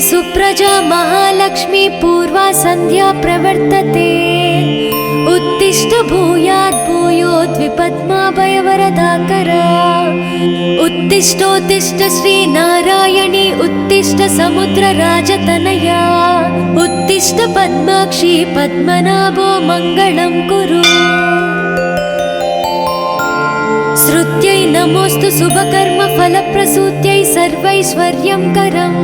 सुप्रजा महालक्ष्मी पूर्वा संध्या प्रवर्तते। उत्तिष्ठ भूयात् भूयोद्विपद्माभयवरदाकरा। उत्तिष्ठोत्तिष्ठ श्रीनारायणी उत्तिष्ठ समुद्रराजतनया। उत्तिष्ठ पद्माक्षी पद्मनाभो मङ्गलं कुरु। श्रुत्यै नमोऽस्तु शुभकर्म फलप्रसूत्यै सर्वैश्वर्यं करम्।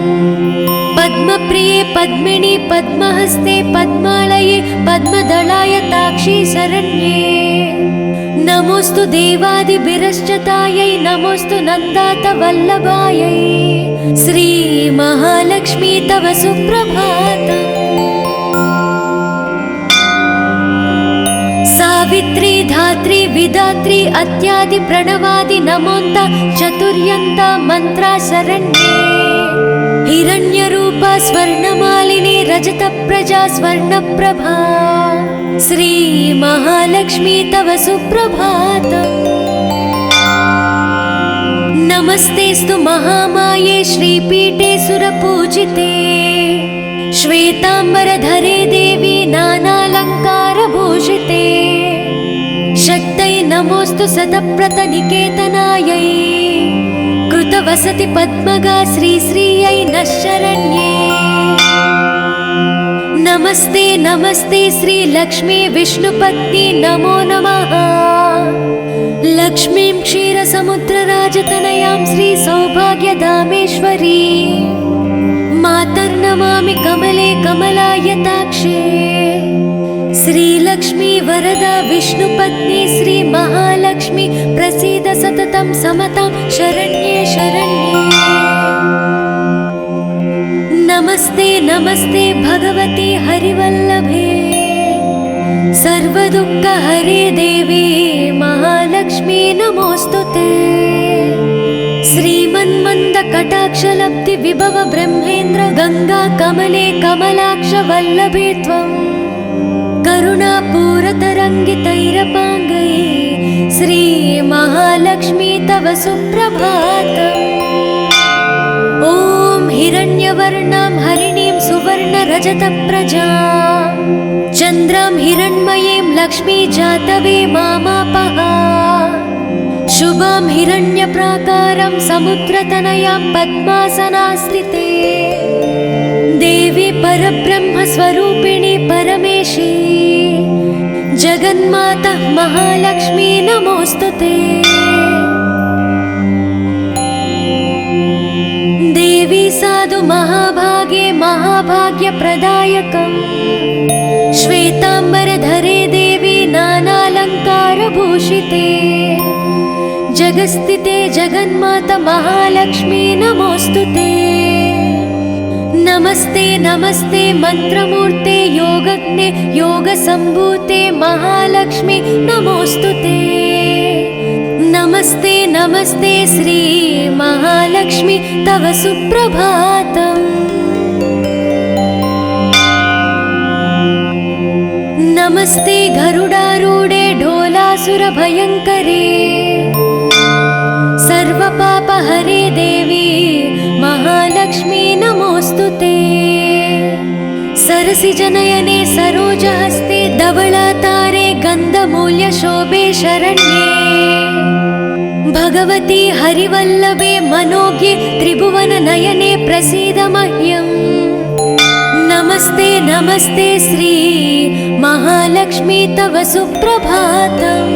पद्मप्रिये पद्मिनी पद्महस्ते पद्मालये पद्मदलाय ताक्षी शरण्ये। नमोऽस्तु देवादिभिरश्चतायै नमोऽस्तु नन्दातवल्लभायै। श्री महालक्ष्मी तव सुप्रभातम्। सावित्री धात्री विधात्री अत्यादि प्रणवादि नमोन्त चतुर्यन्त मंत्रा शरण्ये। हिरण्यरूपा स्वर्णमालिनी रजतप्रजा स्वर्णप्रभा। श्री महालक्ष्मी तव सुप्रभातम्। नमस्तेस्तु महामाये श्रीपीठे सुरपूजिते। श्वेतांबरधरे देवी नानालङ्कारभूषिते। शक्तै नमोऽस्तु शतप्रतनिकेतनायै। कृतवसति पद्मगा श्रीश्रियै नः शरण्ये। नमस्ते नमस्ते श्रीलक्ष्मी विष्णुपत्नी नमो नमः। लक्ष्मीं क्षीरसमुद्रराजतनयां श्रीसौभाग्यधामेश्वरी। मातर्नमामि कमले कमलायताक्षे। श्रीलक्ष्मी वरदा विष्णुपत्नी श्री महालक्ष्मी प्रसीद सततं समतां शरण्ये शरण्ये। नमस्ते नमस्ते भगवती हरिवल्लभे। सर्वदुःखहरे देवी महालक्ष्मी नमोऽस्तुते। श्रीमन्मन्दकटाक्षलब्धि विभव ब्रह्मेन्द्र गंगा कमले कमलाक्ष वल्लभे त्वं। करुणापूरतरङ्गितैरपाङ्गै श्री महालक्ष्मी तव सुप्रभातम्। ॐ हिरण्यवर्णां हरिणीं सुवर्णरजतप्रजां। चन्द्रां हिरण्मयीं लक्ष्मी जातवे मामापः। शुभां हिरण्यप्राकारं समुद्रतनयां पद्मासनास्थिते। देवी परब्रह्मस्वरूपिणी परमेशी। जगन्माता महालक्ष्मी नमोऽस्तुते। देवी साधु महाभागे महाभाग्यप्रदायकम्। श्वेतांबरधरे देवी नानालङ्कारभूषिते। जगस्थिते जगन्माता महालक्ष्मी नमोऽस्तुते। नमस्ते नमस्ते मंत्रमूर्ते योगज्ञे योगसम्भूते महालक्ष्मी नमोऽस्तुते। नमस्ते नमस्ते श्री महालक्ष्मी तव सुप्रभातम्। नमस्ते गरुडारूढे ढोलासुरभयङ्करे। सर्वपापहरे देवी महालक्ष्मी नमोऽस्तुते। सरसिजनयने सरोजहस्ते धवलातारे गन्धमूल्यशोभे शरण्ये। भगवती हरिवल्लभे मनोज्ञे त्रिभुवननयने प्रसीद मह्यम्। नमस्ते नमस्ते श्री महालक्ष्मी तव सुप्रभातम्।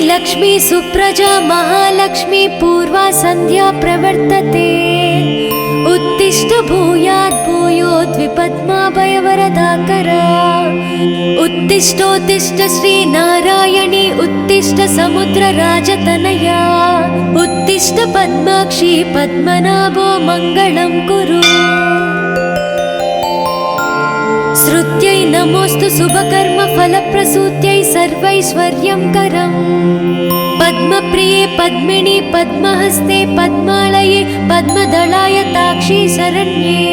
लक्ष्मी सुप्रजा महालक्ष्मी पूर्वा संध्या प्रवर्तते। उत्तिष्ठ भूयात् भूयोद्विपद्माभयवरदाकरा। उत्तिष्ठोत्तिष्ठ श्रीनारायणी उत्तिष्ठ समुद्रराजतनया। उत्तिष्ठ पद्माक्षी पद्मनाभो मङ्गलं कुरु। श्रुत्यै नमोऽस्तु शुभकर्म फलप्रसूत्यै सर्वैश्वर्यं करम्। पद्मप्रिये पद्मिनि पद्महस्ते पद्मालये पद्मदलायताक्षी शरण्ये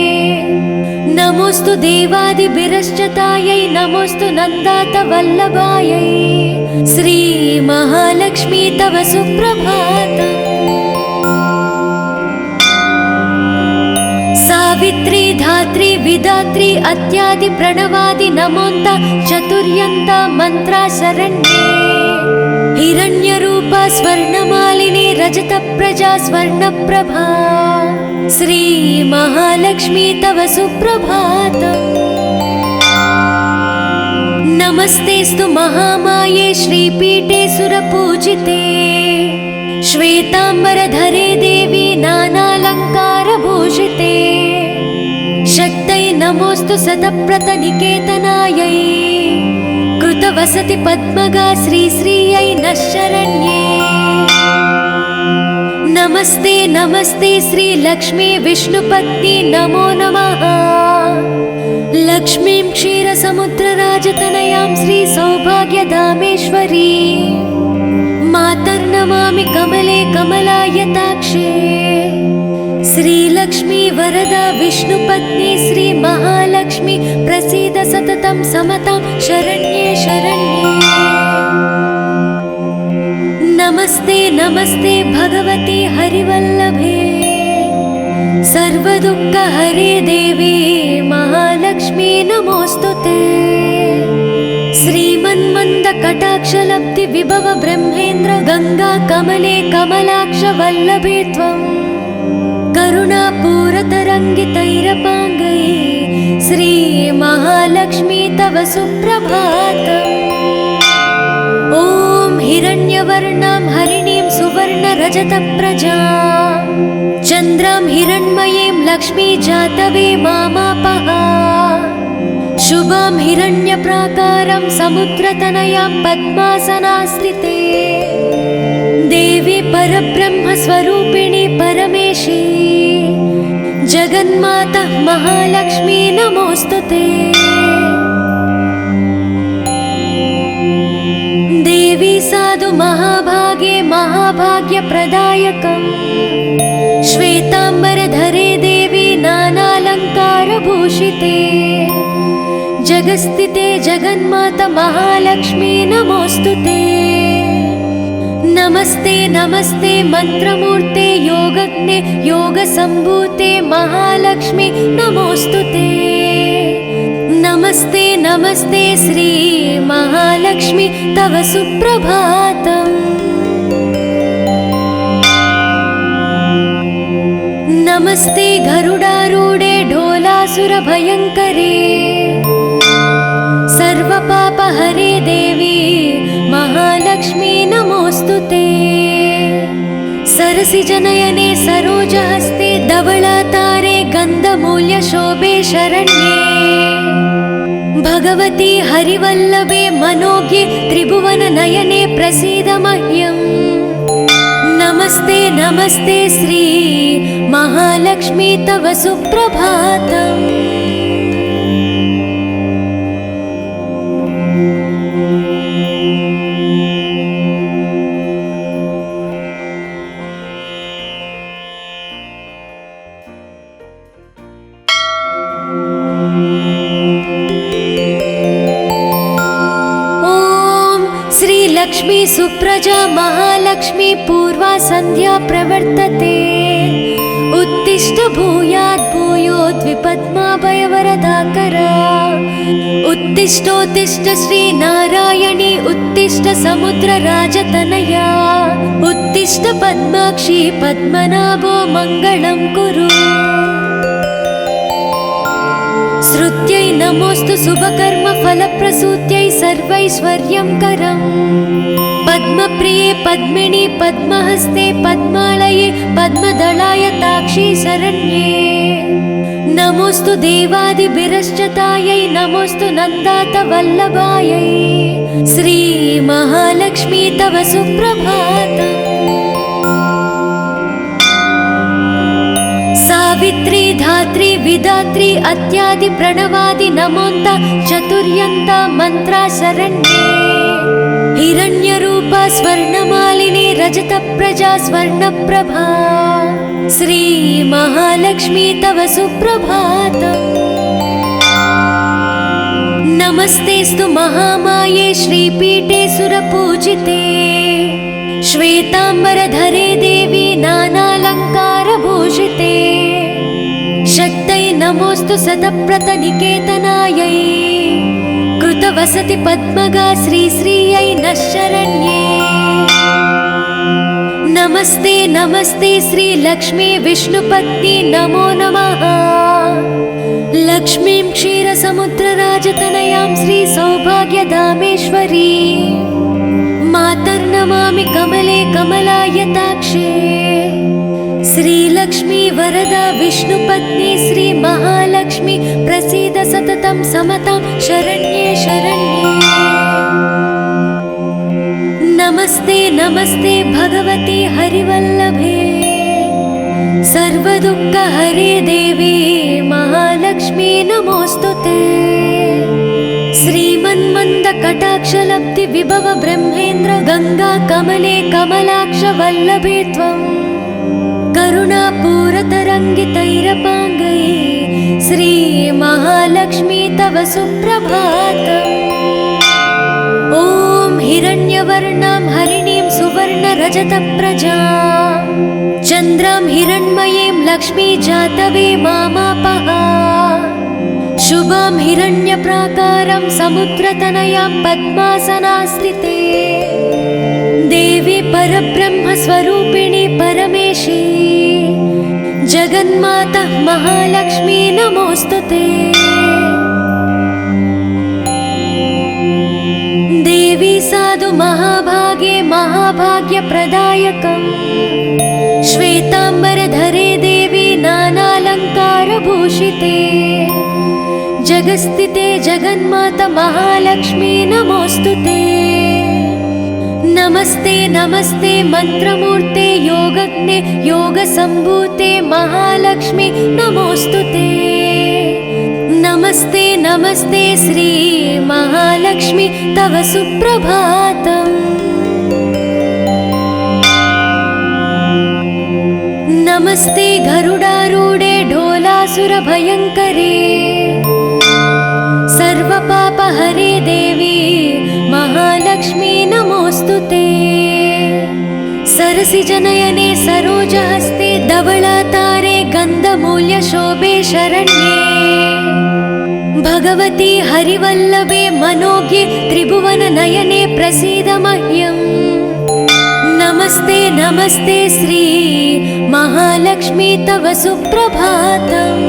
नमोस्तु देवादिभिरश्चतायै नमोस्तु नन्दातवल्लभायै श्री महालक्ष्मी तव सुप्रभातम्। सावित्री धात्री विधात्री अत्यादि प्रणवादि नमोन्त चतुर्यन्त मंत्रा शरण्ये हिरण्यरूपा स्वर्णमालिनी रजतप्रजा स्वर्णप्रभा श्री महालक्ष्मी तव सुप्रभातम्। नमस्तेस्तु महामाये श्रीपीठे सुरपूजिते श्वेतांबरधरे देवी नानालङ्कारभूषिते शक्तै नमोस्तु सतप्रतनिकेतनायै कृतवसति पद्मगा श्रीश्रियै नः शरण्ये नमस्ते नमस्ते श्रीलक्ष्मी विष्णुपत्नी नमो नमः लक्ष्मीं क्षीरसमुद्रराजतनयां श्रीसौभाग्यधामेश्वरी मातर्नमामि कमले कमलायताक्षे श्रीलक्ष्मी वरदा विष्णुपत्नी श्री महालक्ष्मी प्रसीद सततं समतां शरण्ये शरण्ये। नमस्ते नमस्ते भगवती हरिवल्लभे सर्वदुःखहरे देवी महालक्ष्मी नमोस्तुते श्रीमन्मन्दकटाक्षलब्धि विभव ब्रह्मेन्द्र गंगा कमले कमलाक्ष वल्लभे त्वं करुणापूरतरङ्गितैरपाङ्गै श्री महालक्ष्मी तव सुप्रभातम्। ॐ हिरण्यवर्णां हरिणीं सुवर्णरजतप्रजां चन्द्रां हिरण्मयीं लक्ष्मी जातवे मामापः शुभां हिरण्यप्राकारं समुद्रतनयां पद्मासनास्थिते देवी परब्रह्मस्वरूपिणी परमेशी जगन्माता महालक्ष्मी नमोस्तुते देवी साधु महाभागे महाभाग्यप्रदायकम् श्वेतांबरधरे देवी नानालङ्कारभूषिते जगस्थिते जगन्माता महालक्ष्मी नमोस्तुते नमस्ते नमस्ते मंत्रमूर्ते योगज्ञे योगसम्भूते महालक्ष्मी नमोस्तुते नमस्ते नमस्ते श्री महालक्ष्मी तव सुप्रभातम्। नमस्ते गरुडारूढे ढोलासुरभयङ्करे सर्वपापहरे देवी महालक्ष्मी नमोस्तुते सरसिजनयने सरोजहस्ते धवलातारे गन्धमूल्यशोभे शरण्ये भगवती हरिवल्लभे मनोज्ञे त्रिभुवननयने प्रसीद मह्यम्। नमस्ते नमस्ते श्री महालक्ष्मी तव सुप्रभातम्। लक्ष्मी सुप्रजा महालक्ष्मी पूर्वा संध्या प्रवर्तते उत्तिष्ठ भूयात् भूयोद्विपद्माभयवरदाकरा उत्तिष्ठोत्तिष्ठ श्री नारायणी उत्तिष्ठ समुद्रराजतनया उत्तिष्ठ पद्माक्षी पद्मनाभो मङ्गलं कुरु श्रुत्यै नमोस्तु शुभकर्म फलप्रसूत्यै सर्वैश्वर्यं करम् पद्मप्रिये पद्मिनि पद्महस्ते पद्मालये पद्मदलायताक्षी शरण्ये नमोस्तु देवादिभिरश्चतायै नमोस्तु नन्दातवल्लभायै श्री महालक्ष्मी तव सुप्रभातम्। सावित्री धात्री विधात्री अत्यादि प्रणवादि नमोन्त चतुर्यन्त मंत्रा शरण्ये हिरण्यरूपा स्वर्णमालिनी रजतप्रजा स्वर्णप्रभा श्रीमहालक्ष्मी तव सुप्रभातम्। नमस्तेस्तु महामाये श्रीपीठे सुरपूजिते श्वेताम्बरधरे देवी नानालङ्कारभूषिते शक्तै नमोऽस्तु सतप्रतनिकेतनायै कृतवसति पद्मगा श्रीश्रियै नः शरण्ये। नमस्ते नमस्ते श्रीलक्ष्मी विष्णुपत्नी नमो नमः। लक्ष्मीं क्षीरसमुद्रराजतनयां श्रीसौभाग्यधामेश्वरी मातर्नमामि कमले कमलायताक्षे। श्रीलक्ष्मी वरदा विष्णुपत्नी श्रीमहालक्ष्मी प्रसीद सततं समतां शरण्ये शरण्ये। नमस्ते नमस्ते भगवती हरिवल्लभे सर्वदुःखहरे देवी महालक्ष्मी नमोऽस्तुते। श्रीमन्मन्दकटाक्षलब्धि विभव ब्रह्मेन्द्र गंगा कमले कमलाक्ष वल्लभे त्वं करुणापूरतरङ्गितैरपाङ्गै श्रीमहालक्ष्मी तव सुप्रभातम्। ॐ हिरण्यवर्णां हरिणीं सुवर्णरजतप्रजां चन्द्रां हिरण्मयीं लक्ष्मी जातवे मामापः। शुभां हिरण्यप्राकारं समुद्रतनयां पद्मासनास्थिते देवी परब्रह्मस्वरूपिणी परमेशी जगन्माता महालक्ष्मी नमोऽस्तुते। देवी साधु महाभागे महाभाग्यप्रदायकम् श्वेताम्बरधरे देवी नानालङ्कारभूषिते जगस्थिते जगन्माता महालक्ष्मी नमोऽस्तुते। नमस्ते नमस्ते मंत्रमूर्ते योगज्ञे योगसम्भूते महालक्ष्मी नमोऽस्तुते। नमस्ते नमस्ते श्री महालक्ष्मी तव सुप्रभातम्। नमस्ते गरुडारूढे ढोलासुरभयङ्करे सर्वपापहरे देवी महालक्ष्मी नमोऽस्तुते। सरसिजनयने सरोजहस्ते धवलातारे गन्धमूल्यशोभे शरण्ये भगवती हरिवल्लभे मनोज्ञे त्रिभुवननयने प्रसीद मह्यम्। नमस्ते नमस्ते श्री महालक्ष्मी तव सुप्रभातम्।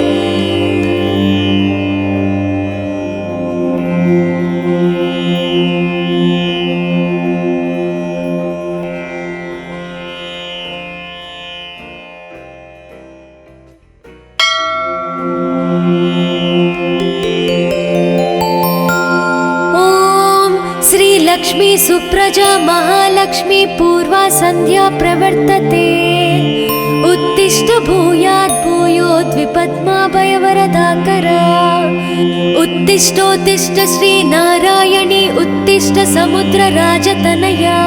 लक्ष्मी सुप्रजा महालक्ष्मी पूर्वा संध्या प्रवर्तते उत्तिष्ठ भूयात् भूयोद्विपद्माभयवरदाकरा उत्तिष्ठोत्तिष्ठ श्री नारायणी उत्तिष्ठ समुद्रराजतनया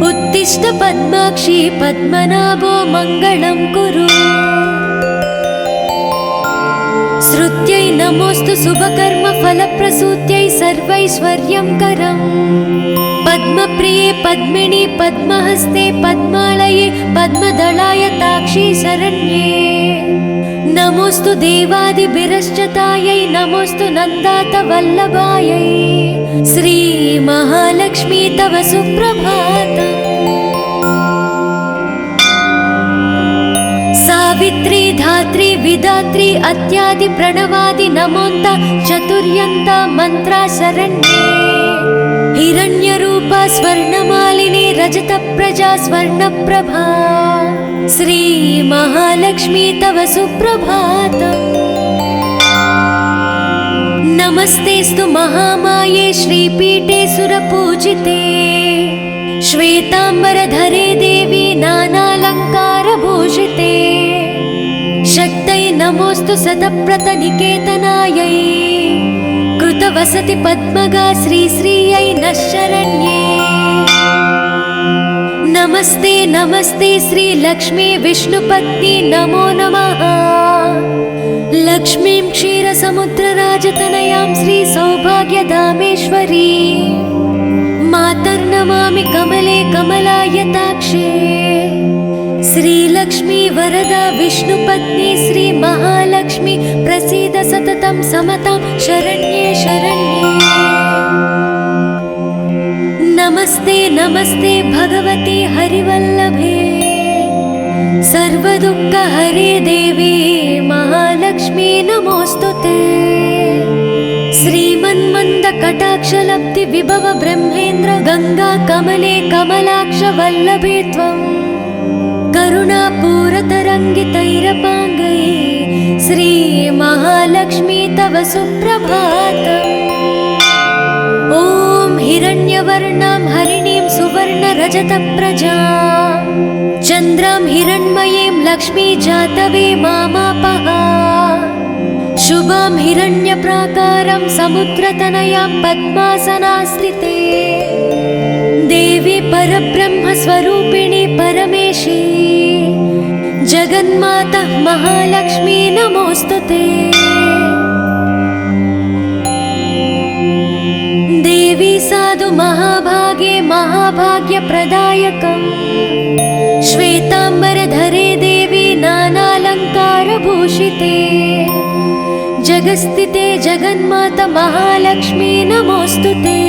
उत्तिष्ठ पद्माक्षी पद्मनाभो मङ्गलं कुरु। श्रुत्यै नमोऽस्तु शुभकर्म फलप्रसूत्यै सर्वैश्वर्यं करम् पद्मप्रिये पद्मिनी पद्महस्ते पद्मालये पद्मदलाय ताक्षी शरण्ये। नमोऽस्तु देवादिभिरश्चतायै नमोऽस्तु नन्दात वल्लभायै श्री महालक्ष्मी तव सुप्रभातम्। सावित्री धात्री विधात्री अत्यादि प्रणवादि नमोन्त चतुर्यन्त मंत्रा शरण्ये। हिरण्यरूपा स्वर्णमालिनी रजतप्रजा स्वर्णप्रभा श्री महालक्ष्मी तव सुप्रभातम्। नमस्तेस्तु महामाये श्रीपीठे सुरपूजिते श्वेताम्बरधरे देवी नानालङ्कारभूषिते शक्तै नमोऽस्तु सतप्रतनिकेतनायै कृतवसति पद्मगा श्रीश्रियै नः शरण्ये। नमस्ते नमस्ते श्री लक्ष्मी विष्णुपत्नी नमो नमः। लक्ष्मीं क्षीरसमुद्रराजतनयां श्री सौभाग्यधामेश्वरी मातर्नमामि कमले कमलायताक्षे। श्रीलक्ष्मी वरदा विष्णुपत्नी श्री महालक्ष्मी प्रसीद सततं समतां शरण्ये शरण्ये। नमस्ते नमस्ते भगवती हरिवल्लभे सर्वदुःखहरे देवी महालक्ष्मी नमोस्तुते। श्रीमन्मन्दकटाक्षलब्धि विभव ब्रह्मेन्द्र गंगा कमले कमलाक्ष वल्लभे त्वं करुणापूरतरङ्गितैरपाङ्गै श्री महालक्ष्मी तव सुप्रभातम्। ॐ हिरण्यवर्णां हरिणीं सुवर्णरजतप्रजां चन्द्रां हिरण्मयीं लक्ष्मी जातवे मामापः। शुभां हिरण्यप्राकारं समुद्रतनयां पद्मासनास्थिते देवी परब्रह्मस्वरूपिणी परमेशी जगन्माता महालक्ष्मी नमोस्तुते। देवी साधु महाभागे महाभाग्यप्रदायकम् श्वेताम्बरधरे देवी नानालङ्कारभूषिते जगस्थिते जगन्माता महालक्ष्मी नमोस्तुते।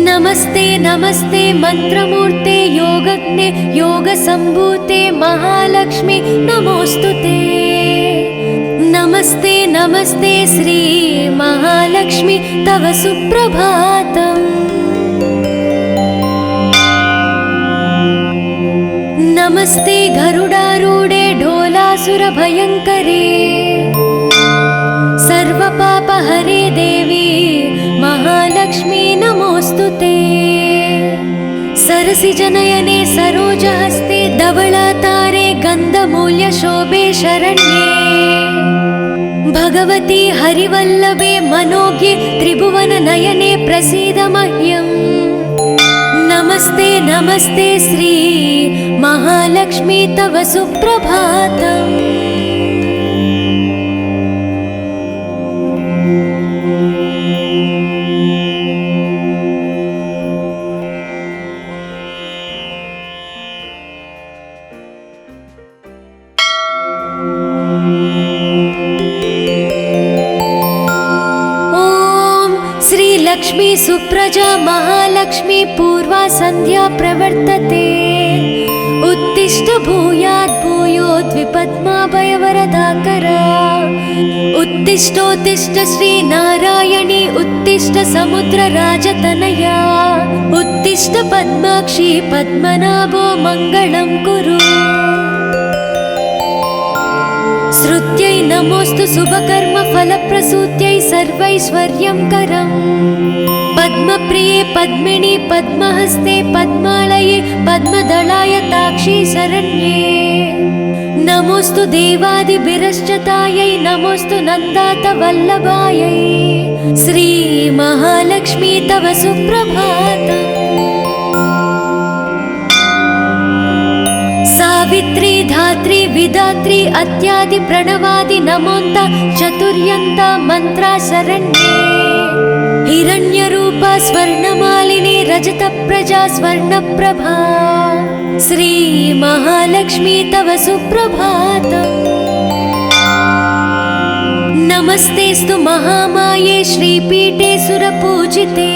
नमस्ते नमस्ते मंत्रमूर्ते योगज्ञे योगसम्भूते महालक्ष्मी नमोस्तुते। नमस्ते नमस्ते श्री महालक्ष्मी तव सुप्रभातम्। नमस्ते गरुडारूढे ढोलासुरभयङ्करे सर्वपापहरे देवी महालक्ष्मी नमोस्तुते। सरसिजनयने सरोजहस्ते धवलातारे गन्धमूल्यशोभे शरण्ये भगवती हरिवल्लभे मनोज्ञे त्रिभुवननयने प्रसीद मह्यम्। नमस्ते नमस्ते श्री महालक्ष्मी तव सुप्रभातम्। लक्ष्मी सुप्रजा महालक्ष्मी पूर्वा संध्या प्रवर्तते उत्तिष्ठ भूयात् भूयोद्विपद्माभयवरदाकरा। उत्तिष्ठोत्तिष्ठ श्री नारायणी उत्तिष्ठ समुद्रराजतनया उत्तिष्ठ पद्माक्षी पद्मनाभो मङ्गलं कुरु। श्रुत्यै नमोस्तु शुभकर्म फलप्रसूत्यै सर्वैश्वर्यं करम् पद्मप्रिये पद्मिनी पद्महस्ते पद्मालये पद्मदलाय ताक्षी शरण्ये। नमोस्तु देवादिभिरश्चतायै नमोस्तु नन्दात वल्लभायै श्री महालक्ष्मी तव सुप्रभातम्। सावित्री धात्री विधात्री अत्यादि प्रणवादि नमोन्त चतुर्यन्त मंत्रा शरण्ये। हिरण्यरूपा स्वर्णमालिनी रजतप्रजा स्वर्णप्रभा श्री महालक्ष्मी तव सुप्रभातम्। नमस्तेस्तु महामाये श्रीपीठे सुरपूजिते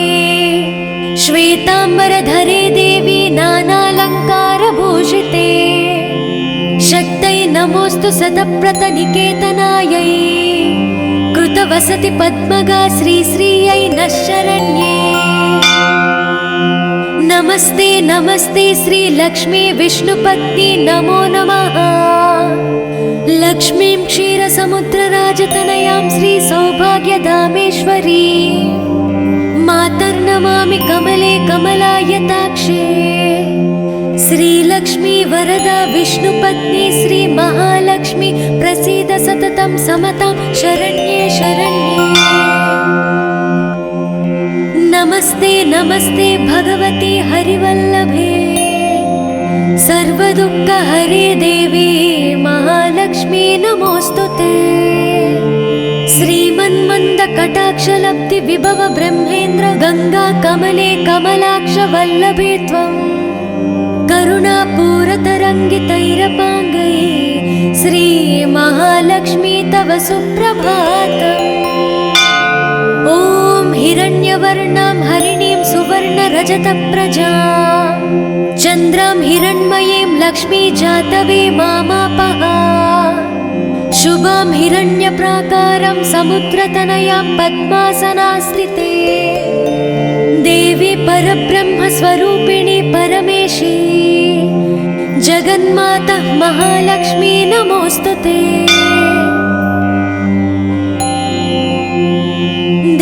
श्वेताम्बरधरे देवी नानालङ्कारभूषिते शक्तै नमोस्तु शतप्रतनिकेतनायै कृतवसति पद्मगा श्रीश्रियै नः शरण्ये। नमस्ते नमस्ते श्री लक्ष्मी विष्णुपत्नी नमो नमः। लक्ष्मीं क्षीरसमुद्रराजतनयां श्री सौभाग्यधामेश्वरी मातर्नमामि कमले कमलायताक्षे। श्रीलक्ष्मी वरदा विष्णुपत्नी श्री महालक्ष्मी प्रसीद सततं समतां शरण्ये शरण्ये। नमस्ते नमस्ते भगवती हरिवल्लभे सर्वदुःखहरे देवी महालक्ष्मी नमोऽस्तुते। श्रीमन्मन्दकटाक्षलब्धि विभव ब्रह्मेन्द्र गंगा कमले कमलाक्ष वल्लभे त्वं करुणापूरतरङ्गितैरपाङ्गैः श्री महालक्ष्मी तव सुप्रभातम्। ॐ हिरण्यवर्णां हरिणीं सुवर्णरजतप्रजां चन्द्रां हिरण्मयीं लक्ष्मी जातवे मामापः। शुभां हिरण्यप्राकारं समुद्रतनयां पद्मासनास्थिते देवी परब्रह्मस्वरूपिणी परमेशी जगन्माता महालक्ष्मी नमोऽस्तुते।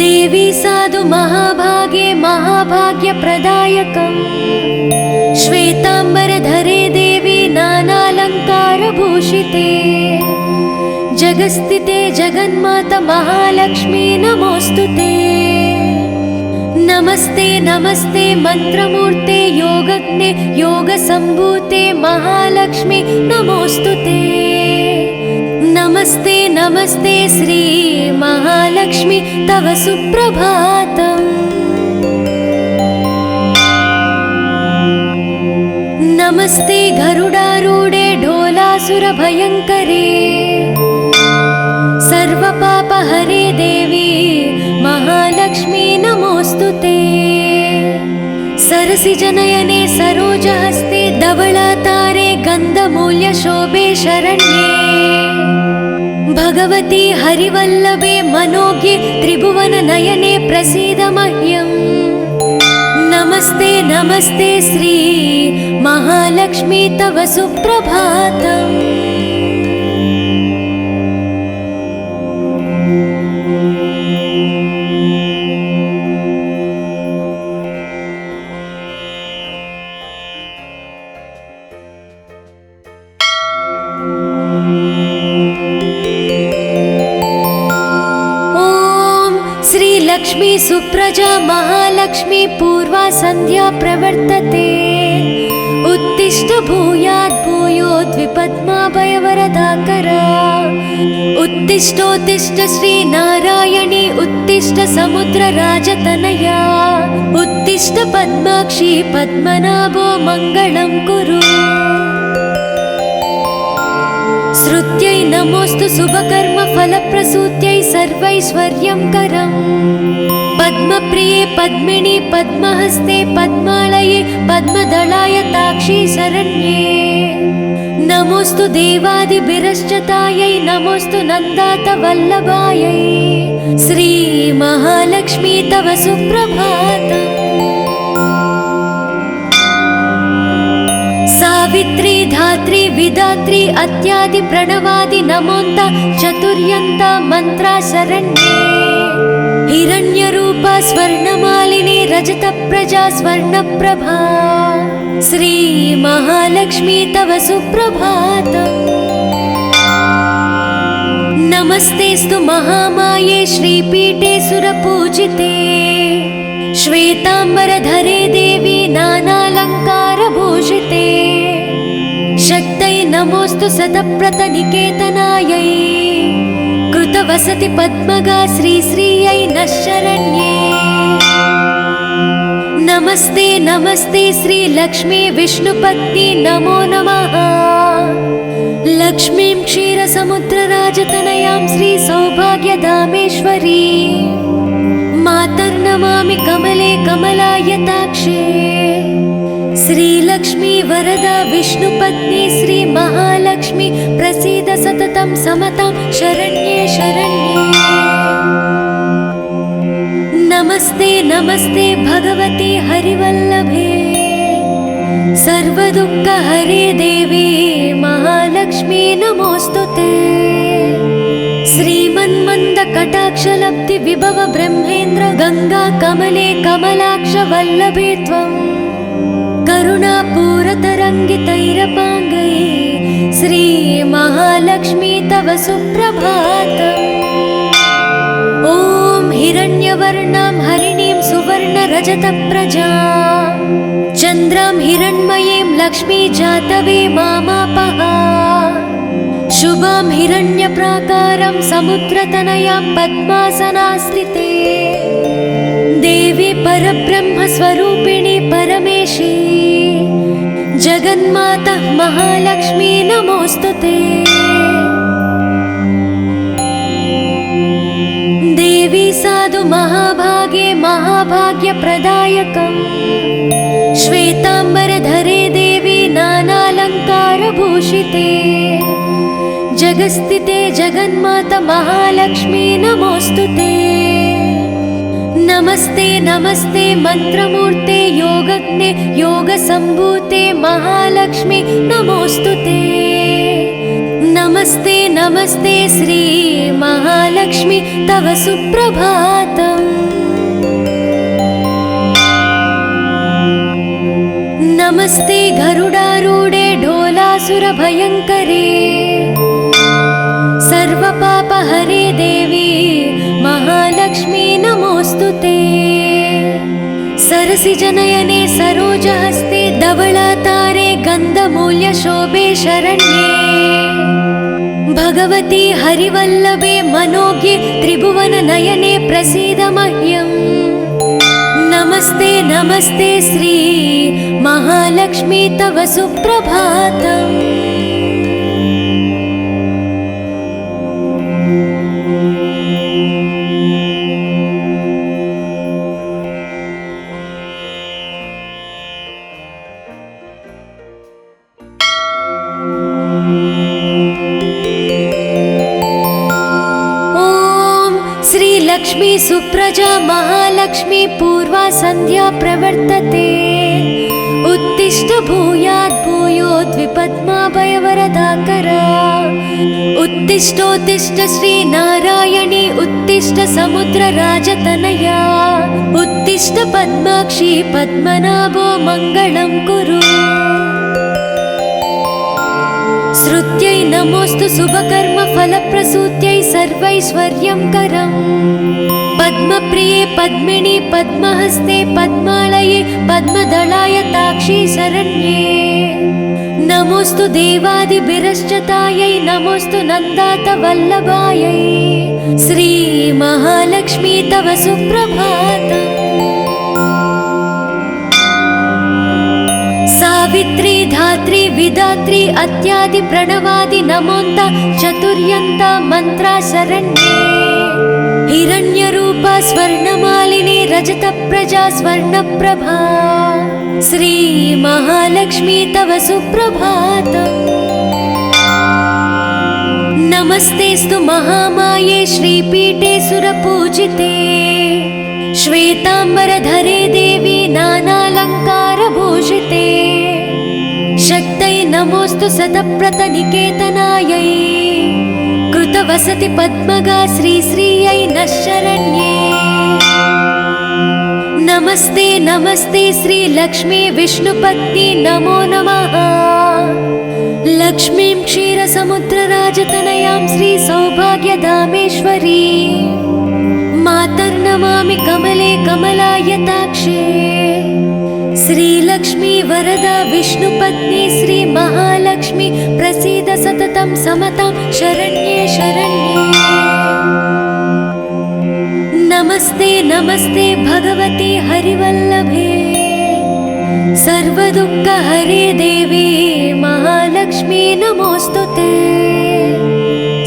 देवी साधु महाभागे महाभाग्यप्रदायकम् श्वेताम्बरधरे देवी नानालङ्कारभूषिते जगस्थिते जगन्माता महालक्ष्मी नमोऽस्तुते। नमस्ते नमस्ते मंत्रमूर्ते योगज्ञे योगसम्भूते महालक्ष्मी नमोऽस्तुते। नमस्ते नमस्ते श्री महालक्ष्मी तव सुप्रभातम्। नमस्ते गरुडारूढे ढोलासुरभयङ्करे सर्वपापहरे देवी महालक्ष्मी नमोऽस्तुते। सरसिजनयने सरोजहस्ते धवलातारे गन्धमूल्यशोभे शरण्ये भगवती हरिवल्लभे मनोज्ञे त्रिभुवननयने प्रसीद मह्यम्। नमस्ते नमस्ते श्री महालक्ष्मी तव सुप्रभातम्। लक्ष्मी सुप्रजा महालक्ष्मी पूर्वा संध्या प्रवर्तते उत्तिष्ठ भूयात् भूयोद्विपद्माभयवरदाकरा उत्तिष्ठोत्तिष्ठ श्री नारायणी उत्तिष्ठ समुद्रराजतनया उत्तिष्ठ पद्माक्षी पद्मनाभो मङ्गलं कुरु। श्रुत्यै नमोऽस्तु शुभकर्म फलप्रसूत्यै सर्वैश्वर्यं करम् पद्मप्रिये पद्मिनी पद्महस्ते पद्मालये पद्मदलाय ताक्षी शरण्ये नमोऽस्तु देवादिभिरश्चतायै नमोऽस्तु नन्दातवल्लभायै श्री महालक्ष्मी तव सुप्रभातम्। सावित्री धात्री विधात्री अत्यादि प्रणवादि नमोन्त चतुर्यन्त मंत्रा शरण्ये हिरण्यरूपा स्वर्णमालिनी रजतप्रजा स्वर्णप्रभा श्री महालक्ष्मी तव सुप्रभातम्। नमस्तेस्तु महामाये श्रीपीठे सुरपूजिते श्वेताम्बरधरे देवी नानालङ्कारभूषिते शक्तै नमोऽस्तु शतप्रतनिकेतनायै कृतवसति पद्मगा श्रीश्रियै नः शरण्ये। नमस्ते नमस्ते श्री लक्ष्मी विष्णुपत्नी नमो नमः। लक्ष्मीं क्षीरसमुद्रराजतनयां श्री सौभाग्यधामेश्वरी मातर्नमामि कमले कमलायताक्षे श्रीलक्ष्मी वरदा विष्णुपत्नी श्री महालक्ष्मी प्रसीद सततं समतां शरण्ये शरण्ये। नमस्ते नमस्ते भगवती हरिवल्लभे सर्वदुःखहरे देवी महालक्ष्मी नमोऽस्तुते। श्रीमन्मन्दकटाक्षलब्धि विभव ब्रह्मेन्द्र गंगा कमले कमलाक्ष वल्लभे त्वं करुणापूरतरङ्गितैरपाङ्गैः श्री महालक्ष्मी तव सुप्रभातम्। ॐ हिरण्यवर्णां हरिणीं सुवर्णरजतप्रजां चन्द्रां हिरण्मयीं लक्ष्मी जातवे मामापः शुभां हिरण्यप्राकारं समुद्रतनयां पद्मासनास्थिते देवी परब्रह्मस्वरूपिणी परमेशी जगन्माता महालक्ष्मी नमोऽस्तुते। देवी साधु महाभागे महाभाग्यप्रदायकम् श्वेताम्बरधरे देवी नानालङ्कारभूषिते जगस्थिते जगन्माता महालक्ष्मी नमोऽस्तुते। नमस्ते नमस्ते मंत्रमूर्ते योगज्ञे योगसम्भूते महालक्ष्मी नमोऽस्तुते। नमस्ते नमस्ते श्री महालक्ष्मी तव सुप्रभातम्। नमस्ते गरुडारूढे ढोलासुरभयङ्करे सर्वपापहरे देवी महालक्ष्मी नमोऽस्तुते। सरसिजनयने सरोजहस्ते धवलातारे गन्धमूल्यशोभे शरण्ये भगवती हरिवल्लभे मनोज्ञे त्रिभुवननयने प्रसीद मह्यम्। नमस्ते नमस्ते श्री महालक्ष्मी तव सुप्रभातम्। लक्ष्मी सुप्रजा महालक्ष्मी पूर्वा संध्या प्रवर्तते उत्तिष्ठ भूयात् भूयोद्विपद्माभयवरदाकरा उत्तिष्ठोत्तिष्ठ श्री नारायणी उत्तिष्ठ समुद्रराजतनया उत्तिष्ठ पद्माक्षी पद्मनाभो मङ्गलं कुरु। श्रुत्यै नमोऽस्तु शुभकर्म फलप्रसूत्यै सर्वैश्वर्यं करम् पद्मप्रिये पद्मिनी पद्महस्ते पद्मालये पद्मदलाय ताक्षी शरण्ये नमोऽस्तु देवादिभिरश्चतायै नमोऽस्तु नन्दातवल्लभायै श्री महालक्ष्मी तव सुप्रभातम्। सावित्री धात्री विधात्री अत्यादि प्रणवादि नमोन्त चतुर्यन्त मंत्रा शरण्ये हिरण्यरूपा स्वर्णमालिनी रजतप्रजा स्वर्णप्रभा श्री महालक्ष्मी तव सुप्रभातम्। नमस्तेस्तु महामाये श्रीपीठे सुरपूजिते श्वेताम्बरधरे देवी नानालङ्कारभूषिते शक्तै नमोऽस्तु शतप्रतनिकेतनायै कृतवसति पद्मगा श्रीश्रियै नः शरण्ये। नमस्ते नमस्ते श्री लक्ष्मी विष्णुपत्नी नमो नमः। लक्ष्मीं क्षीरसमुद्रराजतनयां श्री सौभाग्यधामेश्वरी मातर्नमामि कमले कमलायताक्षे श्रीलक्ष्मी वरदा विष्णुपत्नी श्री महालक्ष्मी प्रसीद सततं समतां शरण्ये शरण्ये। नमस्ते नमस्ते भगवती हरिवल्लभे सर्वदुःखहरे देवी महालक्ष्मी नमोऽस्तुते।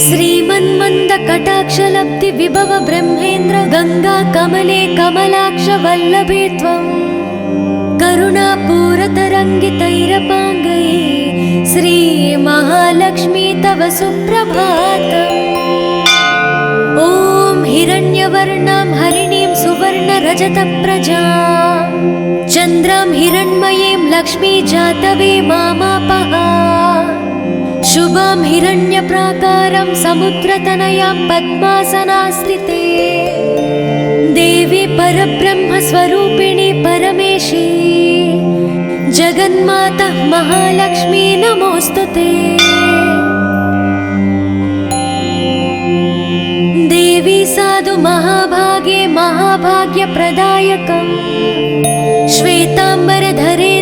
श्रीमन्मन्दकटाक्षलब्धि विभव ब्रह्मेन्द्र गंगा कमले कमलाक्ष वल्लभे त्वं करुणापूरतरङ्गितैरपाङ्गै श्री महालक्ष्मी तव सुप्रभातम्। ॐ हिरण्यवर्णां हरिणीं सुवर्णरजतप्रजां चन्द्रां हिरण्मयीं लक्ष्मी जातवे मामापः शुभां हिरण्यप्राकारं समुद्रतनयां पद्मासनास्थिते देवी परब्रह्मस्वरूपिणी परमेशी जगन्माता महालक्ष्मी नमोऽस्तुते। देवी साधु महाभागे महाभाग्यप्रदायकम् श्वेताम्बरधरे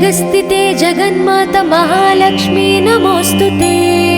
जगस्थिते जगन्माता महालक्ष्मी नमोऽस्तु ते।